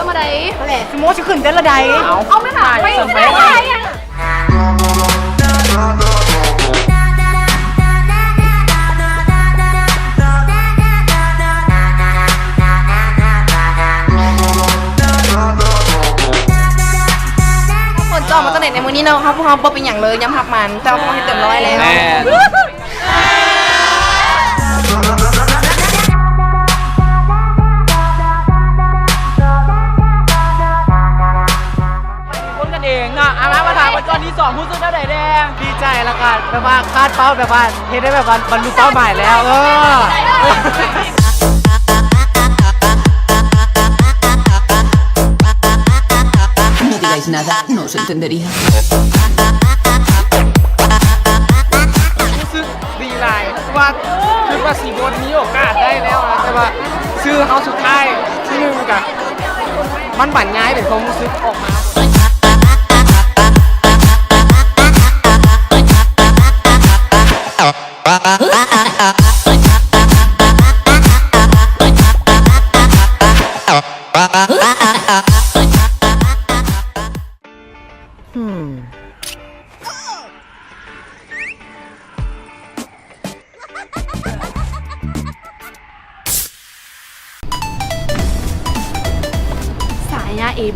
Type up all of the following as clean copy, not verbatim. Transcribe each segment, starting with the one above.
มาได้นั่นแหละสมมติจะขึ้นเต้นระใดเอาไม่ค่ะไม่ได้อ่ะคนจอมาตั้งแต่ในมือนี้เนาะครับพวกเขาเป็นอย่างเลยย้ำหักมันแต่พวกเขาเต็มร้อยแล้วเองเนาะอามาถามวันก่อนที่2ผู้สึกเท่าไหร่แดงดีใจแล้วกันแบบว่าคาดเป้าแบบว่าเฮ็ดได้แบบว่าบรรลุเป้าหมายแล้วNo digáis nada, no os entendería. รู้สึกดีหลายว่าคือว่าสีบนมีโอกาสได้แล้วนะแต่ว่าชื่อเขาสุดท้ายที่1กับมันบั่นย้ายเป็นความรู้สึกออกมา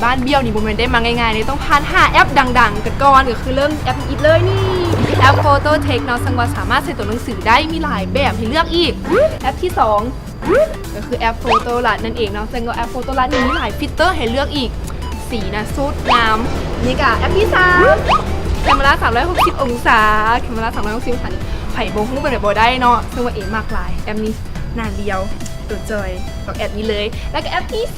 บ้านเบี้ยวนี่บุญมันได้มาง่ายๆเลยต้องผ่าน5แอปดังๆกันก่อนก็คือเริ่มแอปอีกเลยนี่แอป Photo Tech เนาะซึ่งว่าสามารถใส่ตัวหนังสือได้มีหลายแบบให้เลือกอีกแอปที่2ก็คือแอป Photo Lab นั่นเองเนาะซึ่งก็แอป Photo Lab มีหลายฟีเจอร์ให้เลือกอีกสีนะสุดงามนี่ก็แอปที่3แคมเมรา360องศาแคมเมรา360องศาไผ่บงหูเป็นแบบบ่ได้เนาะซึ่งว่ามากหลายแอปนี้หน้าเดียวตัวจอยกับแอปนี้เลยแล้วก็แอปที่4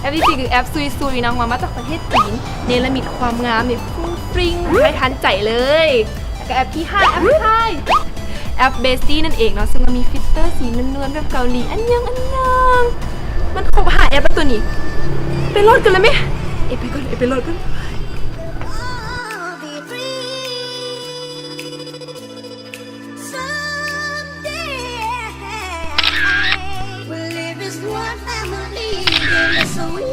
แอปที่4คือแอปซุยๆนะมาจากประเทศจีนเนรมิตความงามในฟุ้งฟริ้งไม่ทันใจเลยแล้วก็แอปที่5แอปแอปเบสตี้นั่นเองเนาะซึ่งมันมีฟิลเตอร์สีนวลๆแบบเกาหลีอันยังมันครบ5แอปตัวนี้ไปโหลดกันเลยไหมไปก่อนไปโหลดกันSo